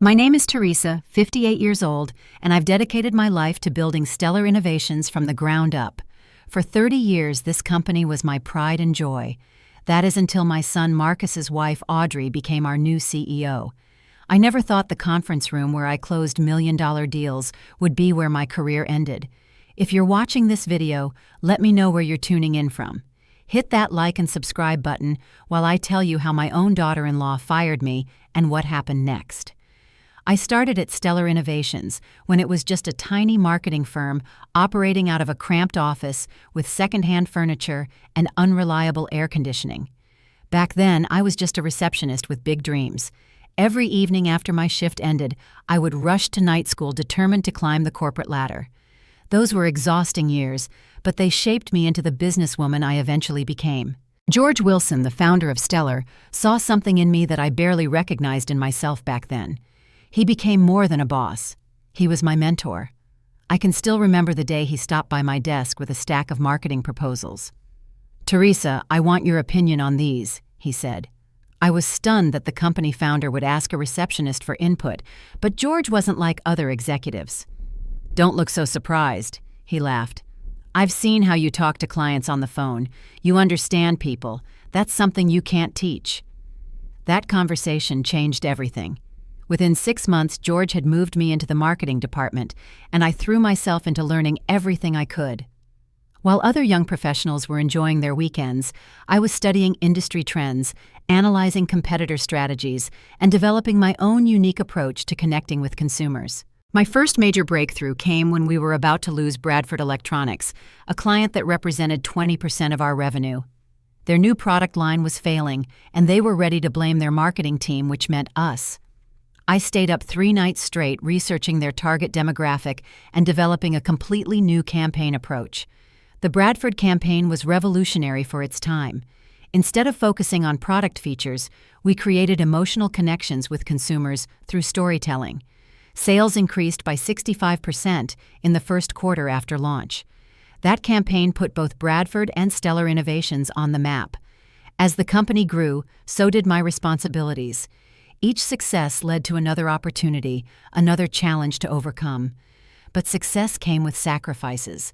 My name is Theresa, 58 years old, and I've dedicated my life to building stellar innovations from the ground up. For 30 years, this company was my pride and joy. That is until my son Marcus's wife Audrey became our new CEO. I never thought the conference room where I closed million-dollar deals would be where my career ended. If you're watching this video, let me know where you're tuning in from. Hit that like and subscribe button while I tell you how my own daughter-in-law fired me and what happened next. I started at Stellar Innovations when it was just a tiny marketing firm operating out of a cramped office with secondhand furniture and unreliable air conditioning. Back then, I was just a receptionist with big dreams. Every evening after my shift ended, I would rush to night school determined to climb the corporate ladder. Those were exhausting years, but they shaped me into the businesswoman I eventually became. George Wilson, the founder of Stellar, saw something in me that I barely recognized in myself back then. He became more than a boss. He was my mentor. I can still remember the day he stopped by my desk with a stack of marketing proposals. "Theresa, I want your opinion on these," he said. I was stunned that the company founder would ask a receptionist for input, but George wasn't like other executives. "Don't look so surprised," he laughed. "I've seen how you talk to clients on the phone. You understand people. That's something you can't teach." That conversation changed everything. Within 6 months, George had moved me into the marketing department, and I threw myself into learning everything I could. While other young professionals were enjoying their weekends, I was studying industry trends, analyzing competitor strategies, and developing my own unique approach to connecting with consumers. My first major breakthrough came when we were about to lose Bradford Electronics, a client that represented 20% of our revenue. Their new product line was failing, and they were ready to blame their marketing team, which meant us. I stayed up 3 nights straight researching their target demographic and developing a completely new campaign approach. The Bradford campaign was revolutionary for its time. Instead of focusing on product features, we created emotional connections with consumers through storytelling. Sales increased by 65% in the first quarter after launch. That campaign put both Bradford and Stellar Innovations on the map. As the company grew, so did my responsibilities. Each success led to another opportunity, another challenge to overcome. But success came with sacrifices.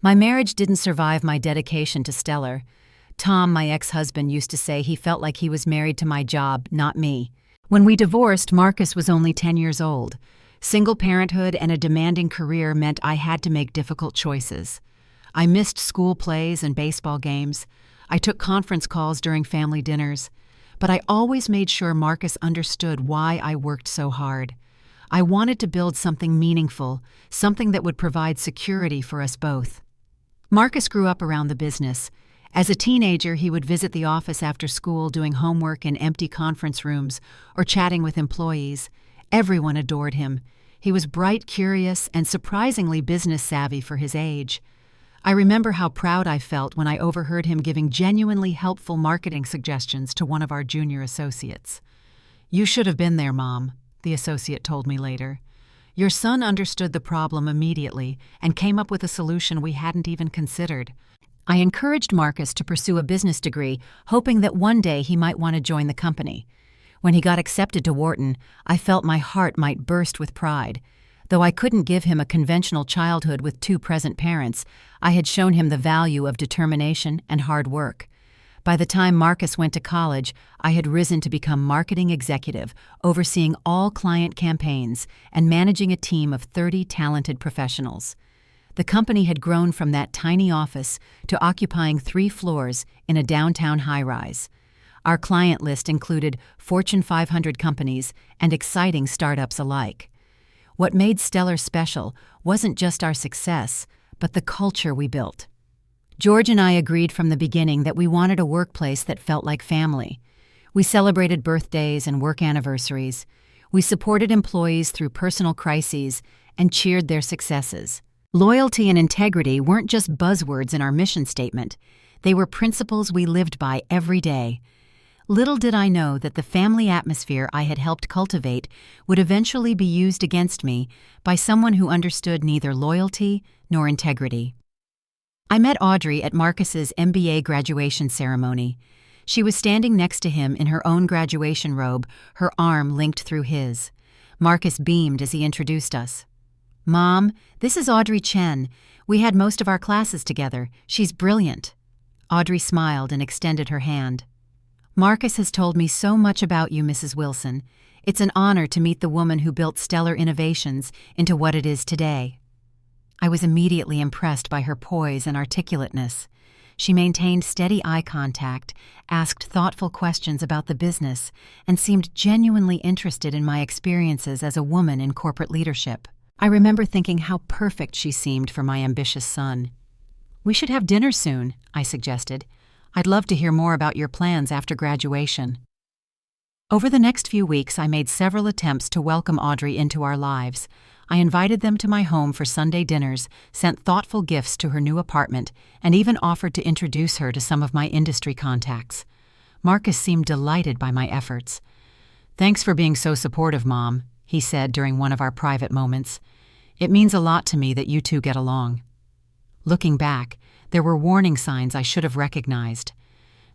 My marriage didn't survive my dedication to Stellar. Tom, my ex-husband, used to say he felt like he was married to my job, not me. When we divorced, Marcus was only 10 years old. Single parenthood and a demanding career meant I had to make difficult choices. I missed school plays and baseball games. I took conference calls during family dinners. But I always made sure Marcus understood why I worked so hard. I wanted to build something meaningful, something that would provide security for us both. Marcus grew up around the business. As a teenager, he would visit the office after school doing homework in empty conference rooms or chatting with employees. Everyone adored him. He was bright, curious, and surprisingly business savvy for his age. I remember how proud I felt when I overheard him giving genuinely helpful marketing suggestions to one of our junior associates. "You should have been there, Mom," the associate told me later. "Your son understood the problem immediately and came up with a solution we hadn't even considered." I encouraged Marcus to pursue a business degree, hoping that one day he might want to join the company. When he got accepted to Wharton, I felt my heart might burst with pride. Though I couldn't give him a conventional childhood with 2 present parents, I had shown him the value of determination and hard work. By the time Marcus went to college, I had risen to become marketing executive, overseeing all client campaigns and managing a team of 30 talented professionals. The company had grown from that tiny office to occupying 3 floors in a downtown high-rise. Our client list included Fortune 500 companies and exciting startups alike. What made Stellar special wasn't just our success, but the culture we built. George and I agreed from the beginning that we wanted a workplace that felt like family. We celebrated birthdays and work anniversaries. We supported employees through personal crises and cheered their successes. Loyalty and integrity weren't just buzzwords in our mission statement. They were principles we lived by every day. Little did I know that the family atmosphere I had helped cultivate would eventually be used against me by someone who understood neither loyalty nor integrity. I met Audrey at Marcus's MBA graduation ceremony. She was standing next to him in her own graduation robe, her arm linked through his. Marcus beamed as he introduced us. "Mom, this is Audrey Chen. We had most of our classes together. She's brilliant." Audrey smiled and extended her hand. "Marcus has told me so much about you, Mrs. Wilson. It's an honor to meet the woman who built Stellar Innovations into what it is today." I was immediately impressed by her poise and articulateness. She maintained steady eye contact, asked thoughtful questions about the business, and seemed genuinely interested in my experiences as a woman in corporate leadership. I remember thinking how perfect she seemed for my ambitious son. "We should have dinner soon," I suggested. "I'd love to hear more about your plans after graduation." Over the next few weeks, I made several attempts to welcome Audrey into our lives. I invited them to my home for Sunday dinners, sent thoughtful gifts to her new apartment, and even offered to introduce her to some of my industry contacts. Marcus seemed delighted by my efforts. "Thanks for being so supportive, Mom," he said during one of our private moments. "It means a lot to me that you two get along." Looking back, there were warning signs I should have recognized.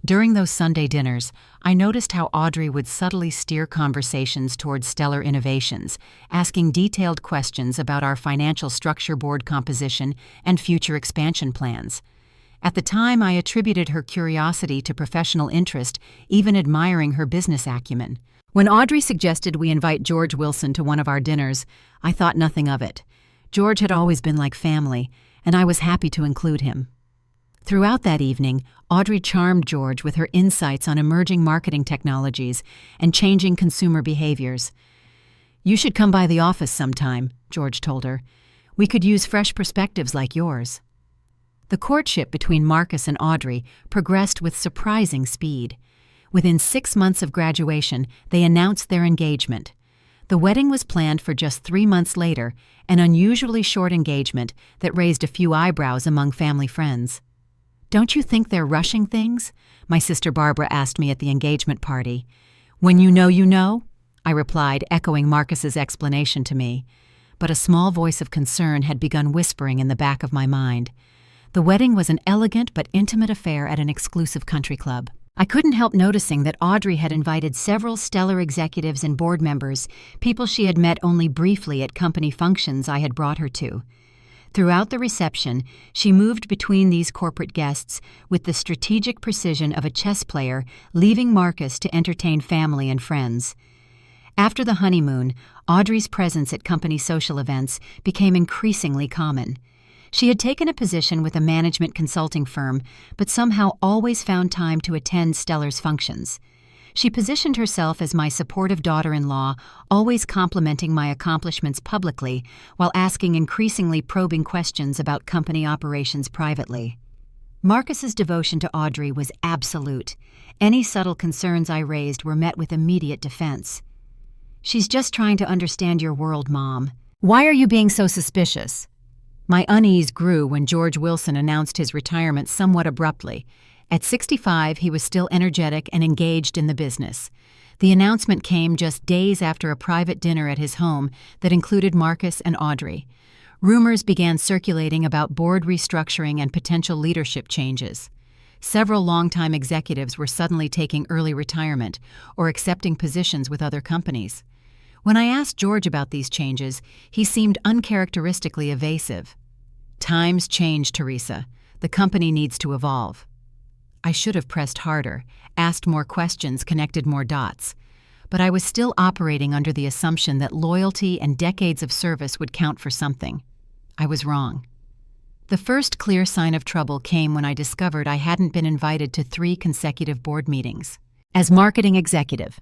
During those Sunday dinners, I noticed how Audrey would subtly steer conversations towards Stellar Innovations, asking detailed questions about our financial structure, board composition, and future expansion plans. At the time, I attributed her curiosity to professional interest, even admiring her business acumen. When Audrey suggested we invite George Wilson to one of our dinners, I thought nothing of it. George had always been like family, and I was happy to include him. Throughout that evening, Audrey charmed George with her insights on emerging marketing technologies and changing consumer behaviors. "You should come by the office sometime," George told her. "We could use fresh perspectives like yours." The courtship between Marcus and Audrey progressed with surprising speed. Within 6 months of graduation, they announced their engagement. The wedding was planned for just 3 months later, an unusually short engagement that raised a few eyebrows among family friends. "Don't you think they're rushing things?" my sister Barbara asked me at the engagement party. "When you know," I replied, echoing Marcus's explanation to me. But a small voice of concern had begun whispering in the back of my mind. The wedding was an elegant but intimate affair at an exclusive country club. I couldn't help noticing that Audrey had invited several Stellar executives and board members, people she had met only briefly at company functions I had brought her to. Throughout the reception, she moved between these corporate guests with the strategic precision of a chess player, leaving Marcus to entertain family and friends. After the honeymoon, Audrey's presence at company social events became increasingly common. She had taken a position with a management consulting firm, but somehow always found time to attend Stellar's functions. She positioned herself as my supportive daughter-in-law, always complimenting my accomplishments publicly while asking increasingly probing questions about company operations privately. Marcus's devotion to Audrey was absolute. Any subtle concerns I raised were met with immediate defense. "She's just trying to understand your world, Mom. Why are you being so suspicious?" My unease grew when George Wilson announced his retirement somewhat abruptly. At 65, he was still energetic and engaged in the business. The announcement came just days after a private dinner at his home that included Marcus and Audrey. Rumors began circulating about board restructuring and potential leadership changes. Several longtime executives were suddenly taking early retirement or accepting positions with other companies. When I asked George about these changes, he seemed uncharacteristically evasive. "Times change, Theresa. The company needs to evolve." I should have pressed harder, asked more questions, connected more dots. But I was still operating under the assumption that loyalty and decades of service would count for something. I was wrong. The first clear sign of trouble came when I discovered I hadn't been invited to 3 consecutive board meetings. As marketing executive,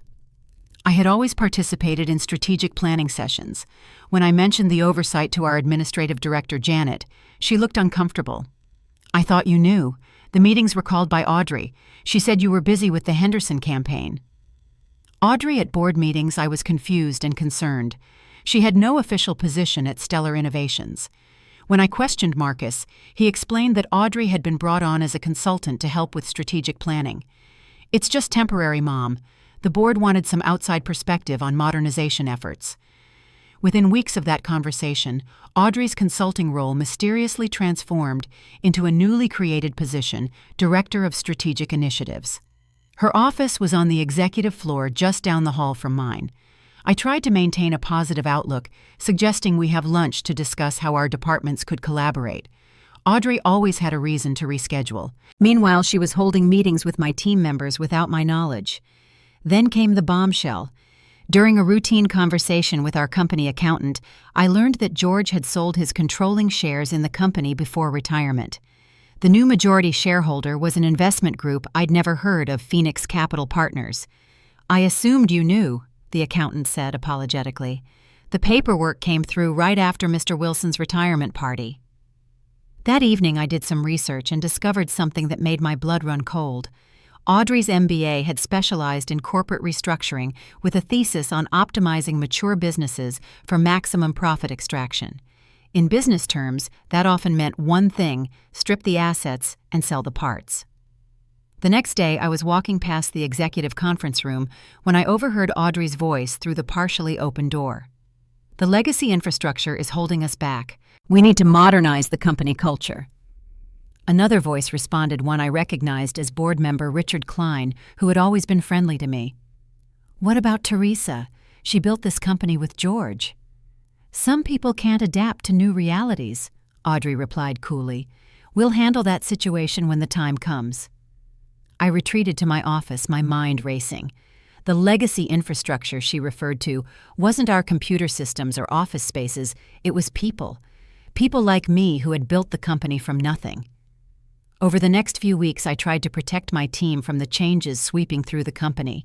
I had always participated in strategic planning sessions. When I mentioned the oversight to our administrative director, Janet, she looked uncomfortable. "I thought you knew. The meetings were called by Audrey. She said you were busy with the Henderson campaign." Audrey at board meetings, I was confused and concerned. She had no official position at Stellar Innovations. When I questioned Marcus, he explained that Audrey had been brought on as a consultant to help with strategic planning. "It's just temporary, Mom. The board wanted some outside perspective on modernization efforts." Within weeks of that conversation, Audrey's consulting role mysteriously transformed into a newly created position, Director of Strategic Initiatives. Her office was on the executive floor just down the hall from mine. I tried to maintain a positive outlook, suggesting we have lunch to discuss how our departments could collaborate. Audrey always had a reason to reschedule. Meanwhile, she was holding meetings with my team members without my knowledge. Then came the bombshell. During a routine conversation with our company accountant, I learned that George had sold his controlling shares in the company before retirement. The new majority shareholder was an investment group I'd never heard of, Phoenix Capital Partners. "I assumed you knew," the accountant said apologetically. "The paperwork came through right after Mr. Wilson's retirement party." That evening I did some research and discovered something that made my blood run cold. Audrey's MBA had specialized in corporate restructuring with a thesis on optimizing mature businesses for maximum profit extraction. In business terms, that often meant one thing: strip the assets and sell the parts. The next day, I was walking past the executive conference room when I overheard Audrey's voice through the partially open door. "The legacy infrastructure is holding us back. We need to modernize the company culture." Another voice responded, one I recognized as board member Richard Klein, who had always been friendly to me. "What about Theresa? She built this company with George." "Some people can't adapt to new realities," Audrey replied coolly. "We'll handle that situation when the time comes." I retreated to my office, my mind racing. The legacy infrastructure she referred to wasn't our computer systems or office spaces, it was people. People like me who had built the company from nothing. Over the next few weeks, I tried to protect my team from the changes sweeping through the company.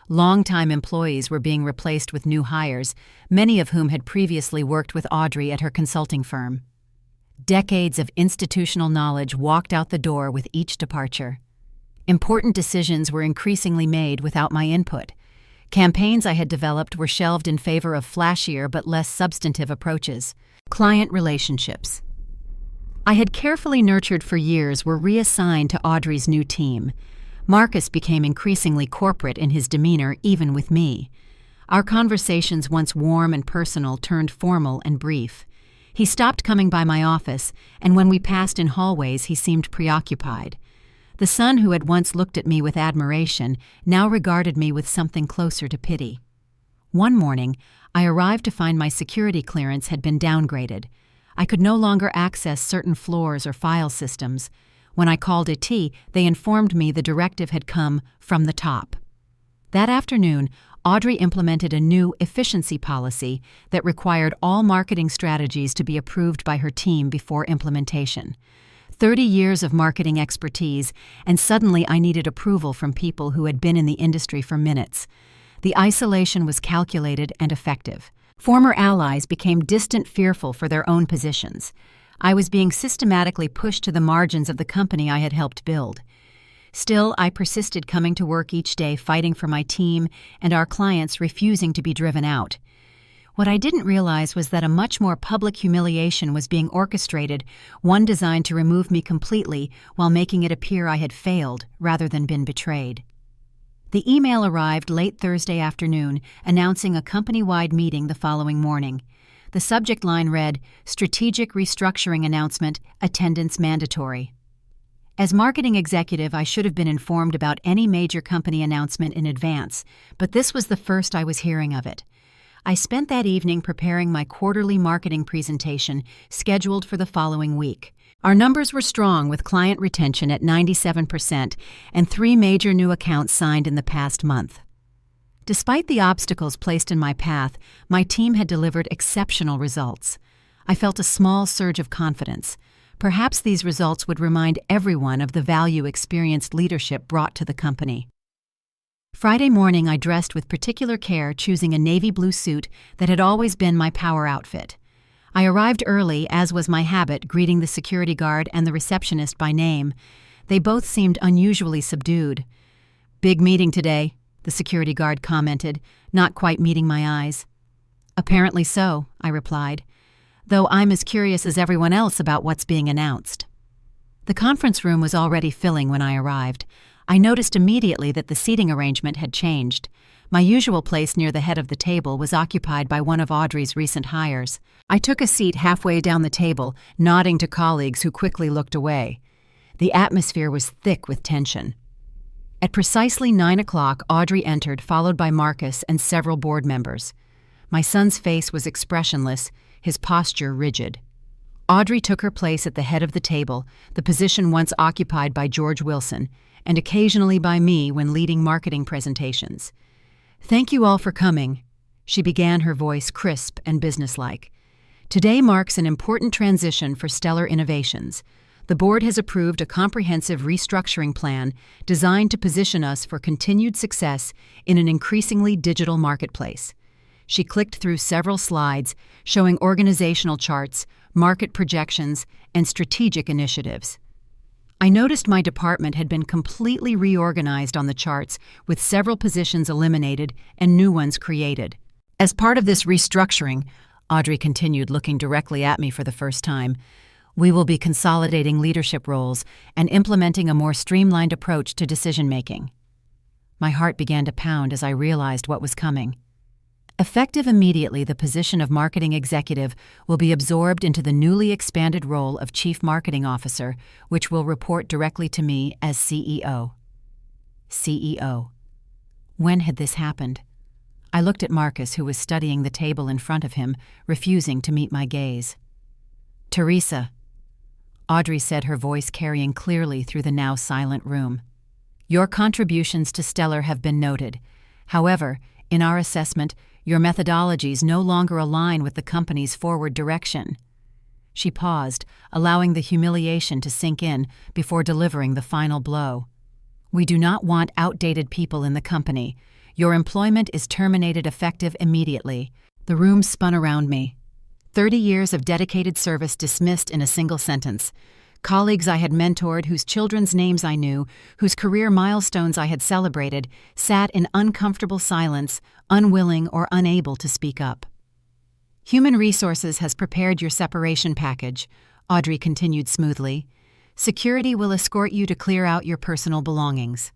Long-time employees were being replaced with new hires, many of whom had previously worked with Audrey at her consulting firm. Decades of institutional knowledge walked out the door with each departure. Important decisions were increasingly made without my input. Campaigns I had developed were shelved in favor of flashier but less substantive approaches. Client relationships I had carefully nurtured for years were reassigned to Audrey's new team. Marcus became increasingly corporate in his demeanor, even with me. Our conversations, once warm and personal, turned formal and brief. He stopped coming by my office, and when we passed in hallways, he seemed preoccupied. The son who had once looked at me with admiration now regarded me with something closer to pity. One morning, I arrived to find my security clearance had been downgraded. I could no longer access certain floors or file systems. When I called IT, they informed me the directive had come from the top. That afternoon, Audrey implemented a new efficiency policy that required all marketing strategies to be approved by her team before implementation. 30 years of marketing expertise, and suddenly I needed approval from people who had been in the industry for minutes. The isolation was calculated and effective. Former allies became distant, fearful for their own positions. I was being systematically pushed to the margins of the company I had helped build. Still, I persisted, coming to work each day, fighting for my team and our clients, refusing to be driven out. What I didn't realize was that a much more public humiliation was being orchestrated, one designed to remove me completely while making it appear I had failed rather than been betrayed. The email arrived late Thursday afternoon, announcing a company-wide meeting the following morning. The subject line read, "Strategic Restructuring Announcement, Attendance Mandatory." As marketing executive, I should have been informed about any major company announcement in advance, but this was the first I was hearing of it. I spent that evening preparing my quarterly marketing presentation, scheduled for the following week. Our numbers were strong, with client retention at 97% and 3 major new accounts signed in the past month. Despite the obstacles placed in my path, my team had delivered exceptional results. I felt a small surge of confidence. Perhaps these results would remind everyone of the value experienced leadership brought to the company. Friday morning, I dressed with particular care, choosing a navy blue suit that had always been my power outfit. I arrived early, as was my habit, greeting the security guard and the receptionist by name. They both seemed unusually subdued. "Big meeting today," the security guard commented, not quite meeting my eyes. "Apparently so," I replied, "though I'm as curious as everyone else about what's being announced." The conference room was already filling when I arrived. I noticed immediately that the seating arrangement had changed. My usual place near the head of the table was occupied by one of Audrey's recent hires. I took a seat halfway down the table, nodding to colleagues who quickly looked away. The atmosphere was thick with tension. At precisely 9 o'clock, Audrey entered, followed by Marcus and several board members. My son's face was expressionless, his posture rigid. Audrey took her place at the head of the table, the position once occupied by George Wilson, and occasionally by me when leading marketing presentations. "Thank you all for coming," she began, her voice crisp and businesslike. "Today marks an important transition for Stellar Innovations. The board has approved a comprehensive restructuring plan designed to position us for continued success in an increasingly digital marketplace." She clicked through several slides showing organizational charts, market projections, and strategic initiatives. I noticed my department had been completely reorganized on the charts, with several positions eliminated and new ones created. As part of this restructuring, Audrey continued, looking directly at me for the first time, we will be consolidating leadership roles and implementing a more streamlined approach to decision-making. My heart began to pound as I realized what was coming. Effective immediately, the position of marketing executive will be absorbed into the newly expanded role of Chief Marketing Officer, which will report directly to me as CEO. CEO. When had this happened? I looked at Marcus, who was studying the table in front of him, refusing to meet my gaze. "Theresa," Audrey said, her voice carrying clearly through the now silent room. "Your contributions to Stellar have been noted. However, in our assessment, your methodologies no longer align with the company's forward direction." She paused, allowing the humiliation to sink in before delivering the final blow. "We do not want outdated people in the company. Your employment is terminated effective immediately." The room spun around me. 30 years of dedicated service dismissed in a single sentence. Colleagues I had mentored, whose children's names I knew, whose career milestones I had celebrated, sat in uncomfortable silence, unwilling or unable to speak up. "Human Resources has prepared your separation package," Audrey continued smoothly. "Security will escort you to clear out your personal belongings."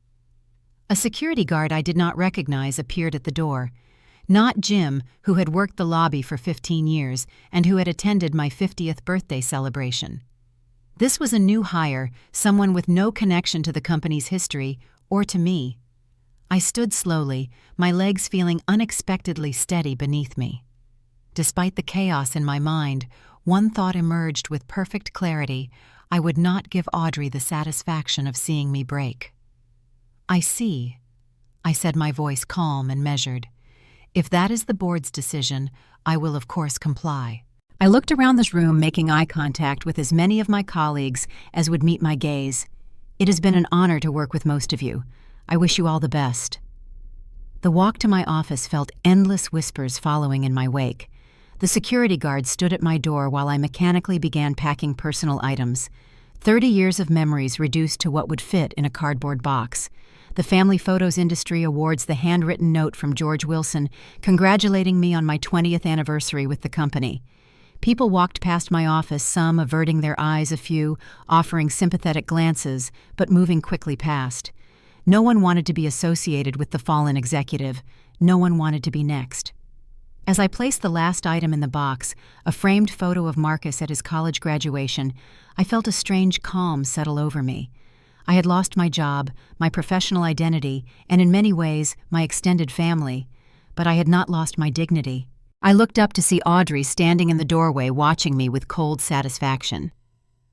A security guard I did not recognize appeared at the door. Not Jim, who had worked the lobby for 15 years and who had attended my 50th birthday celebration. This was a new hire, someone with no connection to the company's history or to me. I stood slowly, my legs feeling unexpectedly steady beneath me. Despite the chaos in my mind, one thought emerged with perfect clarity: I would not give Audrey the satisfaction of seeing me break. "I see," I said, my voice calm and measured. "If that is the board's decision, I will of course comply." I looked around this room, making eye contact with as many of my colleagues as would meet my gaze. "It has been an honor to work with most of you. I wish you all the best." The walk to my office felt endless whispers following in my wake. The security guard stood at my door while I mechanically began packing personal items. 30 years of memories reduced to what would fit in a cardboard box. The family photos industry awards the handwritten note from George Wilson congratulating me on my 20th anniversary with the company. People walked past my office, some averting their eyes, a few offering sympathetic glances, but moving quickly past. No one wanted to be associated with the fallen executive. No one wanted to be next. As I placed the last item in the box, a framed photo of Marcus at his college graduation, I felt a strange calm settle over me. I had lost my job, my professional identity, and in many ways, my extended family, but I had not lost my dignity. I looked up to see Audrey standing in the doorway watching me with cold satisfaction.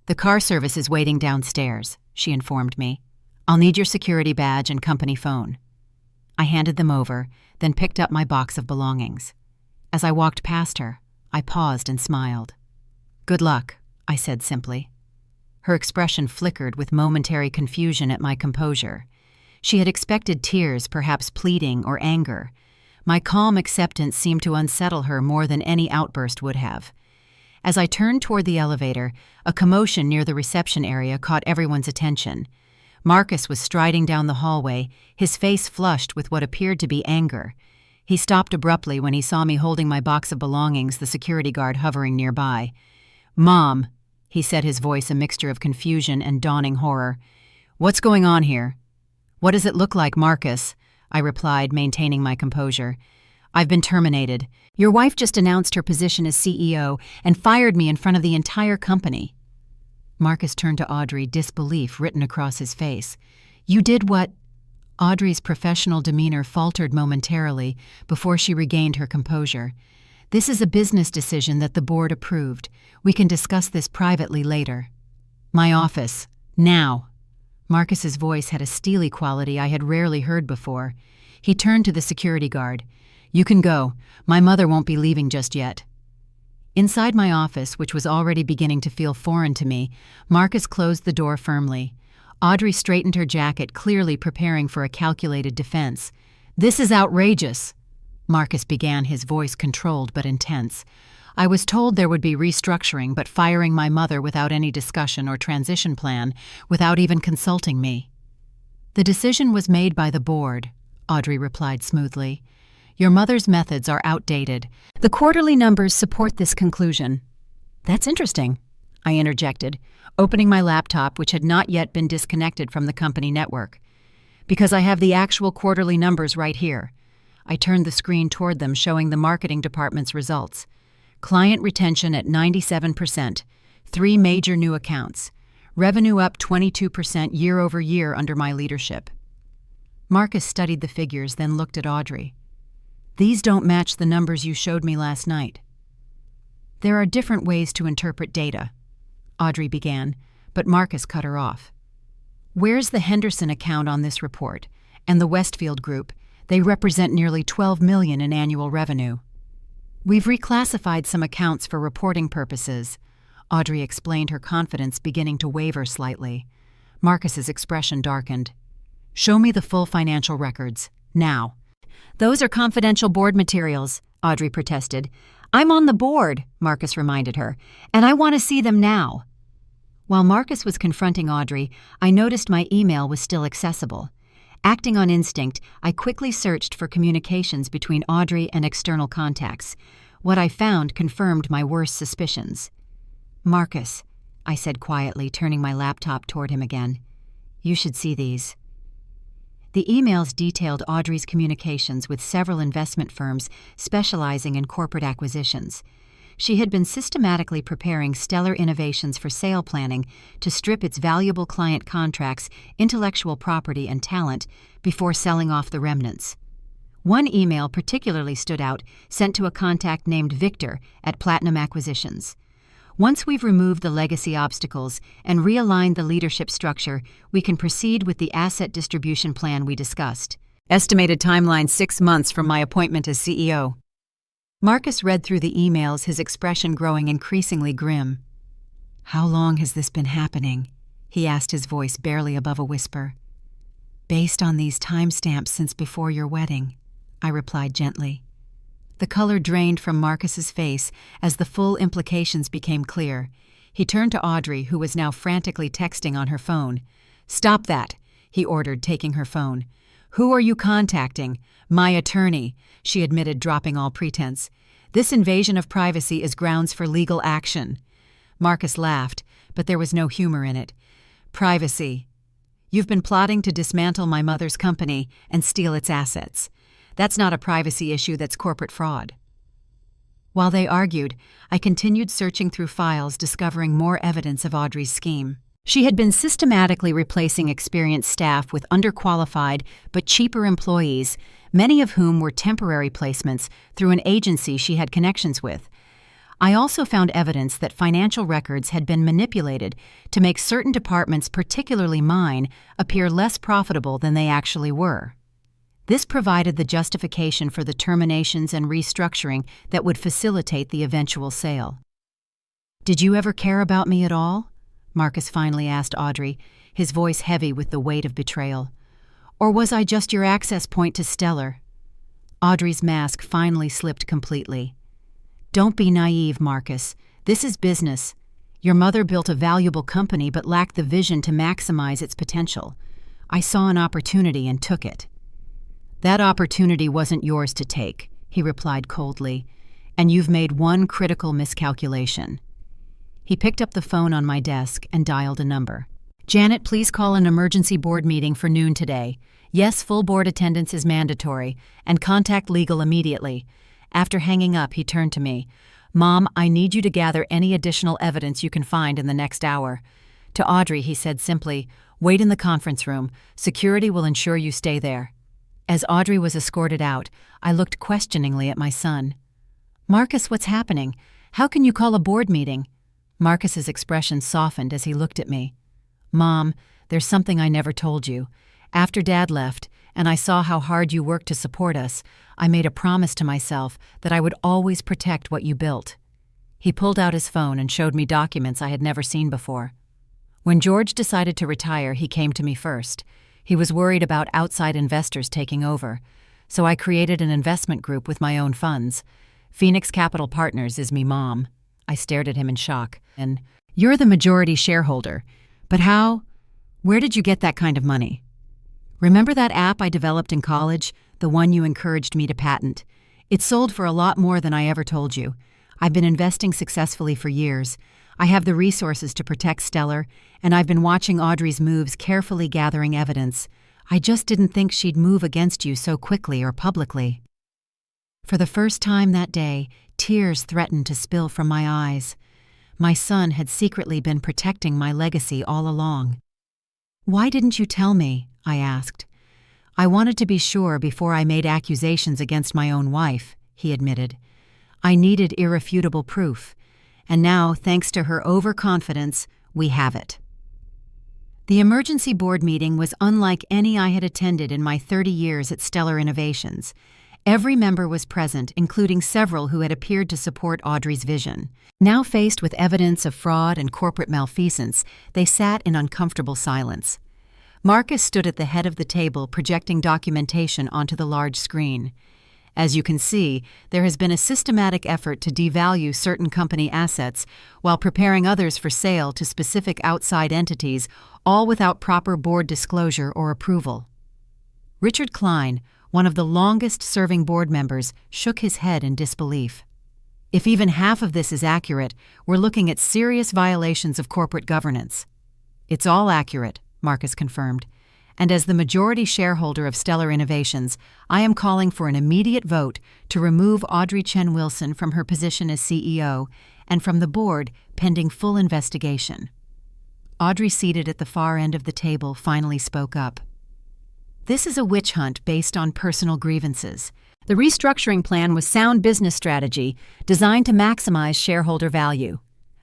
"The car service is waiting downstairs," she informed me. "I'll need your security badge and company phone." I handed them over, then picked up my box of belongings. As I walked past her, I paused and smiled. "Good luck," I said simply. Her expression flickered with momentary confusion at my composure. She had expected tears, perhaps pleading or anger. My calm acceptance seemed to unsettle her more than any outburst would have. As I turned toward the elevator, a commotion near the reception area caught everyone's attention. Marcus was striding down the hallway, his face flushed with what appeared to be anger. He stopped abruptly when he saw me holding my box of belongings, the security guard hovering nearby. "Mom," he said, his voice a mixture of confusion and dawning horror. "What's going on here?" "What does it look like, Marcus?" I replied, maintaining my composure. "I've been terminated. Your wife just announced her position as CEO and fired me in front of the entire company." Marcus turned to Audrey, disbelief written across his face. "You did what?" Audrey's professional demeanor faltered momentarily before she regained her composure. This is a business decision that the board approved. We can discuss this privately later. My office. Now. Marcus's voice had a steely quality I had rarely heard before. He turned to the security guard. You can go. My mother won't be leaving just yet. Inside my office, which was already beginning to feel foreign to me, Marcus closed the door firmly. Audrey straightened her jacket, clearly preparing for a calculated defense. This is outrageous, Marcus began, his voice controlled but intense. I was told there would be restructuring, but firing my mother without any discussion or transition plan, without even consulting me. The decision was made by the board, Audrey replied smoothly. Your mother's methods are outdated. The quarterly numbers support this conclusion. That's interesting, I interjected, opening my laptop, which had not yet been disconnected from the company network. Because I have the actual quarterly numbers right here. I turned the screen toward them, showing the marketing department's results. Client retention at 97%, 3 major new accounts. Revenue up 22% year over year under my leadership. Marcus studied the figures, then looked at Audrey. These don't match the numbers you showed me last night. There are different ways to interpret data, Audrey began, but Marcus cut her off. Where's the Henderson account on this report? And the Westfield Group? They represent nearly $12 million in annual revenue. We've reclassified some accounts for reporting purposes, Audrey explained, her confidence beginning to waver slightly. Marcus's expression darkened. Show me the full financial records, now. Those are confidential board materials, Audrey protested. I'm on the board, Marcus reminded her, and I want to see them now. While Marcus was confronting Audrey, I noticed my email was still accessible. Acting on instinct, I quickly searched for communications between Audrey and external contacts. What I found confirmed my worst suspicions. Marcus, I said quietly, turning my laptop toward him again. You should see these. The emails detailed Audrey's communications with several investment firms specializing in corporate acquisitions. She had been systematically preparing Stellar Innovations for sale planning to strip its valuable client contracts, intellectual property, and talent before selling off the remnants. One email particularly stood out, sent to a contact named Victor at Platinum Acquisitions. Once we've removed the legacy obstacles and realigned the leadership structure, we can proceed with the asset distribution plan we discussed. Estimated timeline 6 months from my appointment as CEO. Marcus read through the emails, his expression growing increasingly grim. How long has this been happening? He asked, his voice barely above a whisper. Based on these timestamps since before your wedding, I replied gently. The color drained from Marcus's face as the full implications became clear. He turned to Audrey, who was now frantically texting on her phone. Stop that, he ordered, taking her phone. Who are you contacting? My attorney, she admitted, dropping all pretense. This invasion of privacy is grounds for legal action. Marcus laughed, but there was no humor in it. Privacy. You've been plotting to dismantle my mother's company and steal its assets. That's not a privacy issue, that's corporate fraud. While they argued, I continued searching through files, discovering more evidence of Audrey's scheme. She had been systematically replacing experienced staff with underqualified but cheaper employees, many of whom were temporary placements through an agency she had connections with. I also found evidence that financial records had been manipulated to make certain departments, particularly mine, appear less profitable than they actually were. This provided the justification for the terminations and restructuring that would facilitate the eventual sale. Did you ever care about me at all? Marcus finally asked Audrey, his voice heavy with the weight of betrayal. Or was I just your access point to Stellar? Audrey's mask finally slipped completely. Don't be naive, Marcus. This is business. Your mother built a valuable company but lacked the vision to maximize its potential. I saw an opportunity and took it. That opportunity wasn't yours to take, he replied coldly, and you've made one critical miscalculation. He picked up the phone on my desk and dialed a number. Janet, please call an emergency board meeting for noon today. Yes, full board attendance is mandatory, and contact legal immediately. After hanging up, he turned to me. Mom, I need you to gather any additional evidence you can find in the next hour. To Audrey, he said simply, wait in the conference room. Security will ensure you stay there. As Audrey was escorted out, I looked questioningly at my son. "Marcus, what's happening? How can you call a board meeting?" Marcus's expression softened as he looked at me. "Mom, there's something I never told you. After Dad left, and I saw how hard you worked to support us, I made a promise to myself that I would always protect what you built." He pulled out his phone and showed me documents I had never seen before. When George decided to retire, he came to me first. He was worried about outside investors taking over, so I created an investment group with my own funds. Phoenix Capital Partners is me mom. I stared at him in shock. "And you're the majority shareholder. But how? Where did you get that kind of money?" "Remember that app I developed in college, the one you encouraged me to patent? It sold for a lot more than I ever told you. I've been investing successfully for years. I have the resources to protect Stellar, and I've been watching Audrey's moves, carefully gathering evidence. I just didn't think she'd move against you so quickly or publicly." For the first time that day, tears threatened to spill from my eyes. My son had secretly been protecting my legacy all along. "Why didn't you tell me?" I asked. "I wanted to be sure before I made accusations against my own wife," he admitted. "I needed irrefutable proof, and now, thanks to her overconfidence, we have it." The emergency board meeting was unlike any I had attended in my 30 years at Stellar Innovations. Every member was present, including several who had appeared to support Audrey's vision. Now faced with evidence of fraud and corporate malfeasance, they sat in uncomfortable silence. Marcus stood at the head of the table, projecting documentation onto the large screen. "As you can see, there has been a systematic effort to devalue certain company assets while preparing others for sale to specific outside entities, all without proper board disclosure or approval." Richard Klein, one of the longest-serving board members, shook his head in disbelief. "If even half of this is accurate, we're looking at serious violations of corporate governance." "It's all accurate," Marcus confirmed. "And as the majority shareholder of Stellar Innovations, I am calling for an immediate vote to remove Audrey Chen Wilson from her position as CEO and from the board pending full investigation." Audrey, seated at the far end of the table, finally spoke up. "This is a witch hunt based on personal grievances. The restructuring plan was sound business strategy designed to maximize shareholder value."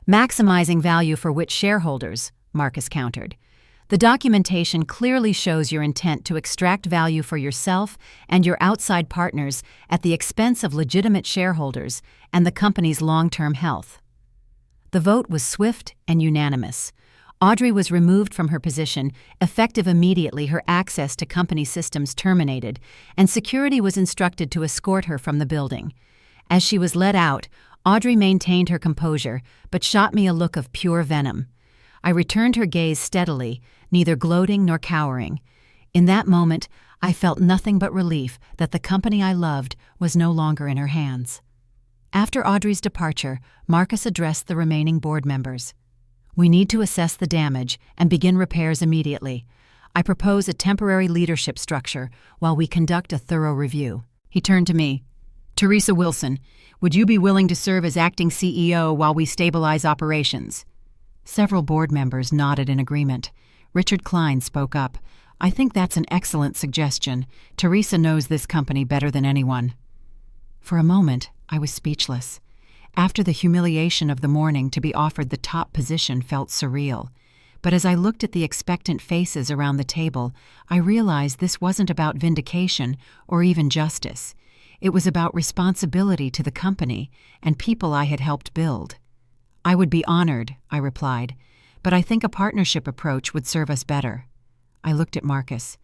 "Maximizing value for which shareholders?" Marcus countered. "The documentation clearly shows your intent to extract value for yourself and your outside partners at the expense of legitimate shareholders and the company's long-term health." The vote was swift and unanimous. Audrey was removed from her position, effective immediately. Her access to company systems terminated, and security was instructed to escort her from the building. As she was led out, Audrey maintained her composure, but shot me a look of pure venom. I returned her gaze steadily, neither gloating nor cowering. In that moment, I felt nothing but relief that the company I loved was no longer in her hands. After Audrey's departure, Marcus addressed the remaining board members. "We need to assess the damage and begin repairs immediately. I propose a temporary leadership structure while we conduct a thorough review." He turned to me. "Theresa Wilson, would you be willing to serve as acting CEO while we stabilize operations?" Several board members nodded in agreement. Richard Klein spoke up. "I think that's an excellent suggestion. Theresa knows this company better than anyone." For a moment, I was speechless. After the humiliation of the morning, to be offered the top position felt surreal. But as I looked at the expectant faces around the table, I realized this wasn't about vindication or even justice. It was about responsibility to the company and people I had helped build. "I would be honored," I replied, "but I think a partnership approach would serve us better." I looked at Marcus.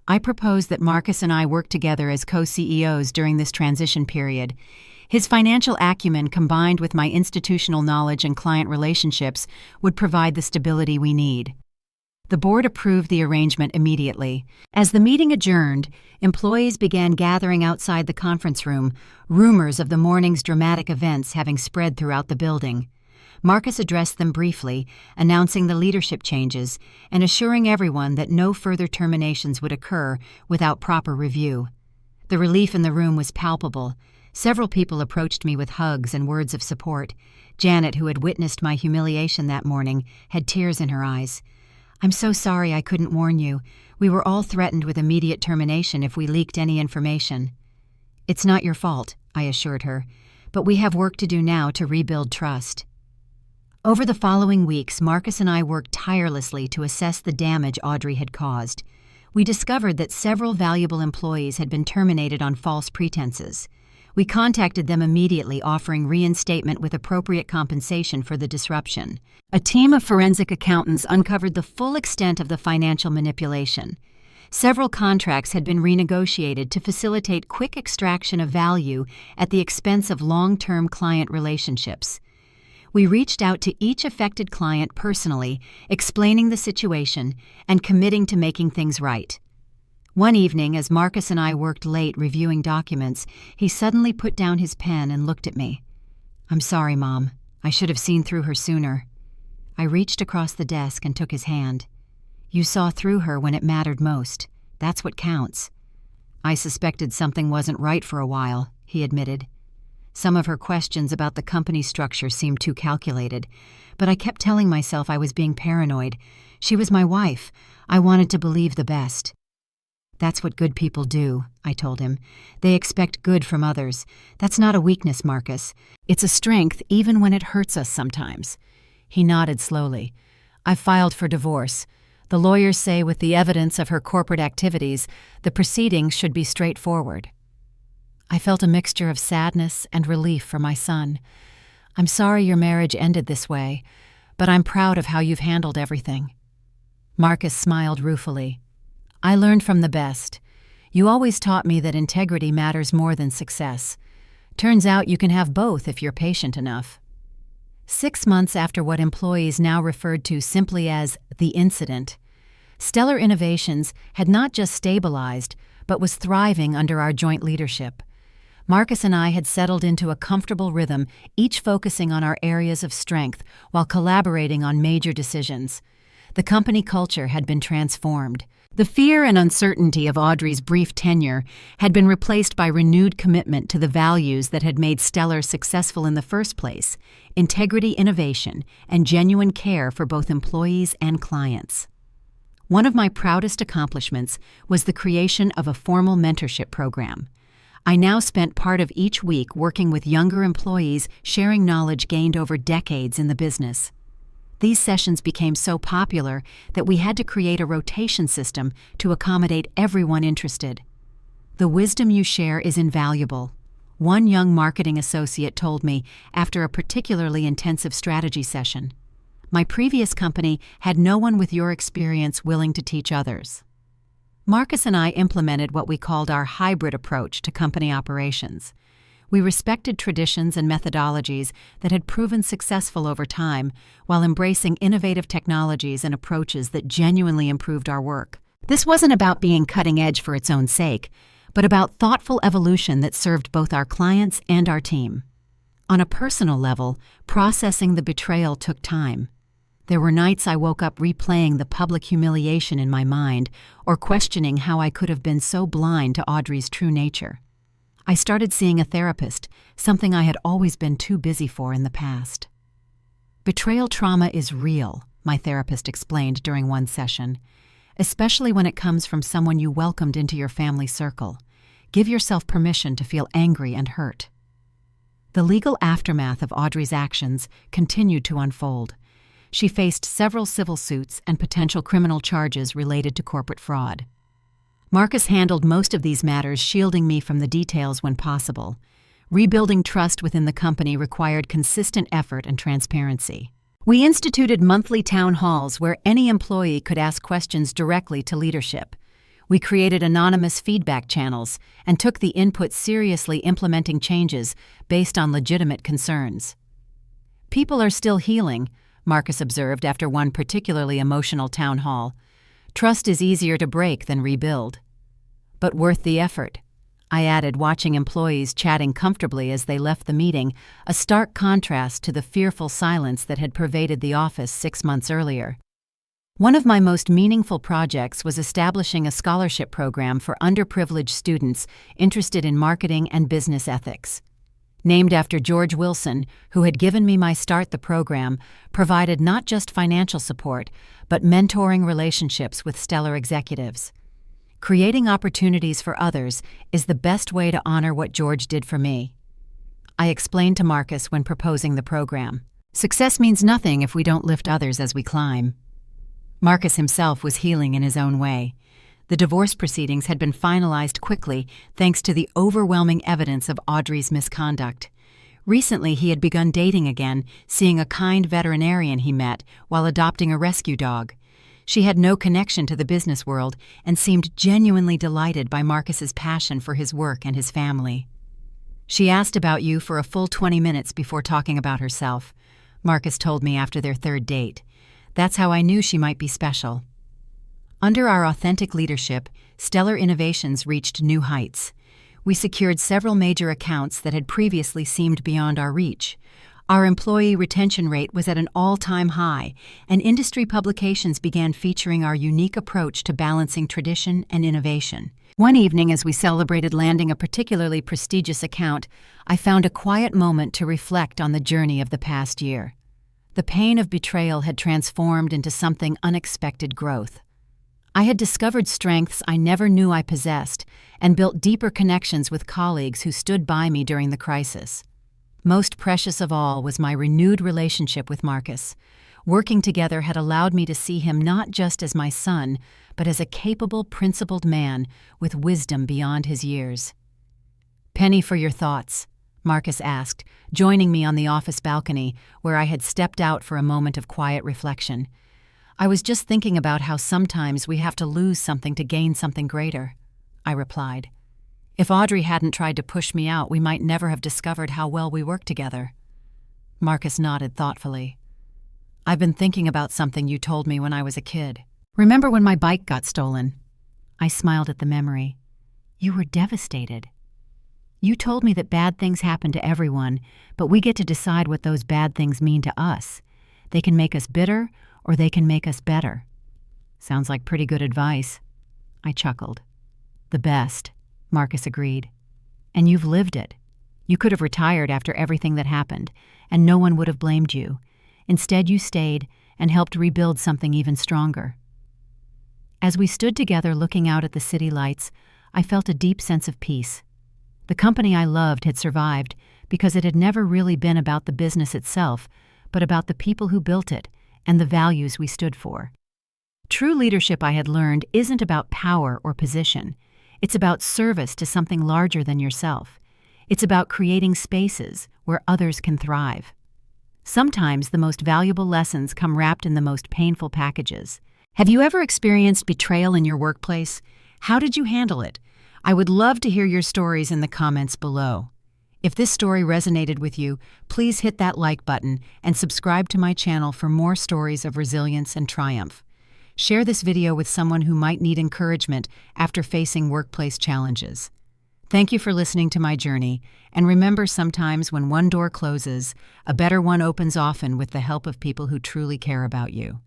"I propose that Marcus and I work together as co-CEOs during this transition period. His financial acumen combined with my institutional knowledge and client relationships would provide the stability we need." The board approved the arrangement immediately. As the meeting adjourned, employees began gathering outside the conference room, rumors of the morning's dramatic events having spread throughout the building. Marcus addressed them briefly, announcing the leadership changes and assuring everyone that no further terminations would occur without proper review. The relief in the room was palpable. Several people approached me with hugs and words of support. Janet, who had witnessed my humiliation that morning, had tears in her eyes. "I'm so sorry I couldn't warn you. We were all threatened with immediate termination if we leaked any information." "It's not your fault," I assured her. but we have work to do now to rebuild trust. Over the following weeks, Marcus and I worked tirelessly to assess the damage Audrey had caused. We discovered that several valuable employees had been terminated on false pretenses. We contacted them immediately, offering reinstatement with appropriate compensation for the disruption. A team of forensic accountants uncovered the full extent of the financial manipulation. Several contracts had been renegotiated to facilitate quick extraction of value at the expense of long-term client relationships. We reached out to each affected client personally, explaining the situation and committing to making things right. One evening, as Marcus and I worked late reviewing documents, he suddenly put down his pen and looked at me. "I'm sorry, Mom. I should have seen through her sooner." I reached across the desk and took his hand. "You saw through her when it mattered most. That's what counts." "I suspected something wasn't right for a while," he admitted. Some of her questions about the company structure seemed too calculated, but I kept telling myself I was being paranoid. She was my wife. I wanted to believe the best. "That's what good people do," I told him. "They expect good from others. That's not a weakness, Marcus. It's a strength even when it hurts us sometimes." He nodded slowly. "I've filed for divorce. The lawyers say with the evidence of her corporate activities, the proceedings should be straightforward." I felt a mixture of sadness and relief for my son. "I'm sorry your marriage ended this way, but I'm proud of how you've handled everything." Marcus smiled ruefully. "I learned from the best. You always taught me that integrity matters more than success. Turns out you can have both if you're patient enough." 6 months after what employees now referred to simply as the incident, Stellar Innovations had not just stabilized, but was thriving under our joint leadership. Marcus and I had settled into a comfortable rhythm, each focusing on our areas of strength while collaborating on major decisions. The company culture had been transformed. The fear and uncertainty of Audrey's brief tenure had been replaced by renewed commitment to the values that had made Stellar successful in the first place: integrity, innovation, and genuine care for both employees and clients. One of my proudest accomplishments was the creation of a formal mentorship program. I now spent part of each week working with younger employees, sharing knowledge gained over decades in the business. These sessions became so popular that we had to create a rotation system to accommodate everyone interested. "The wisdom you share is invaluable," one young marketing associate told me after a particularly intensive strategy session. "My previous company had no one with your experience willing to teach others." Marcus and I implemented what we called our hybrid approach to company operations. We respected traditions and methodologies that had proven successful over time, while embracing innovative technologies and approaches that genuinely improved our work. This wasn't about being cutting edge for its own sake, but about thoughtful evolution that served both our clients and our team. On a personal level, processing the betrayal took time. There were nights I woke up replaying the public humiliation in my mind, or questioning how I could have been so blind to Audrey's true nature. I started seeing a therapist, something I had always been too busy for in the past. "Betrayal trauma is real," my therapist explained during one session, "especially when it comes from someone you welcomed into your family circle. Give yourself permission to feel angry and hurt." The legal aftermath of Audrey's actions continued to unfold. She faced several civil suits and potential criminal charges related to corporate fraud. Marcus handled most of these matters, shielding me from the details when possible. Rebuilding trust within the company required consistent effort and transparency. We instituted monthly town halls where any employee could ask questions directly to leadership. We created anonymous feedback channels and took the input seriously, implementing changes based on legitimate concerns. "People are still healing," Marcus observed after one particularly emotional town hall. "Trust is easier to break than rebuild." "But worth the effort," I added, watching employees chatting comfortably as they left the meeting, a stark contrast to the fearful silence that had pervaded the office 6 months earlier. One of my most meaningful projects was establishing a scholarship program for underprivileged students interested in marketing and business ethics. Named after George Wilson, who had given me my start, the program provided not just financial support, but mentoring relationships with stellar executives. Creating opportunities for others is the best way to honor what George did for me. I explained to Marcus when proposing the program. Success means nothing if we don't lift others as we climb. Marcus himself was healing in his own way. The divorce proceedings had been finalized quickly thanks to the overwhelming evidence of Audrey's misconduct. Recently, he had begun dating again, seeing a kind veterinarian he met while adopting a rescue dog. She had no connection to the business world and seemed genuinely delighted by Marcus's passion for his work and his family. She asked about you for a full 20 minutes before talking about herself, Marcus told me after their third date. That's how I knew she might be special. Under our authentic leadership, Stellar Innovations reached new heights. We secured several major accounts that had previously seemed beyond our reach. Our employee retention rate was at an all-time high, and industry publications began featuring our unique approach to balancing tradition and innovation. One evening, as we celebrated landing a particularly prestigious account, I found a quiet moment to reflect on the journey of the past year. The pain of betrayal had transformed into something unexpected growth. I had discovered strengths I never knew I possessed and built deeper connections with colleagues who stood by me during the crisis. Most precious of all was my renewed relationship with Marcus. Working together had allowed me to see him not just as my son, but as a capable, principled man with wisdom beyond his years. "Penny for your thoughts," Marcus asked, joining me on the office balcony where I had stepped out for a moment of quiet reflection. "I was just thinking about how sometimes we have to lose something to gain something greater," I replied. "If Audrey hadn't tried to push me out, we might never have discovered how well we work together." Marcus nodded thoughtfully. "I've been thinking about something you told me when I was a kid. Remember when my bike got stolen?" I smiled at the memory. "You were devastated. You told me that bad things happen to everyone, but we get to decide what those bad things mean to us. They can make us bitter, or they can make us better." "Sounds like pretty good advice." I chuckled. "The best," Marcus agreed. "And you've lived it. You could have retired after everything that happened, and no one would have blamed you. Instead, you stayed and helped rebuild something even stronger." As we stood together looking out at the city lights, I felt a deep sense of peace. The company I loved had survived because it had never really been about the business itself, but about the people who built it and the values we stood for. True leadership, I had learned, isn't about power or position. It's about service to something larger than yourself. It's about creating spaces where others can thrive. Sometimes the most valuable lessons come wrapped in the most painful packages. Have you ever experienced betrayal in your workplace? How did you handle it? I would love to hear your stories in the comments below. If this story resonated with you, please hit that like button and subscribe to my channel for more stories of resilience and triumph. Share this video with someone who might need encouragement after facing workplace challenges. Thank you for listening to my journey, and remember, sometimes when one door closes, a better one opens often with the help of people who truly care about you.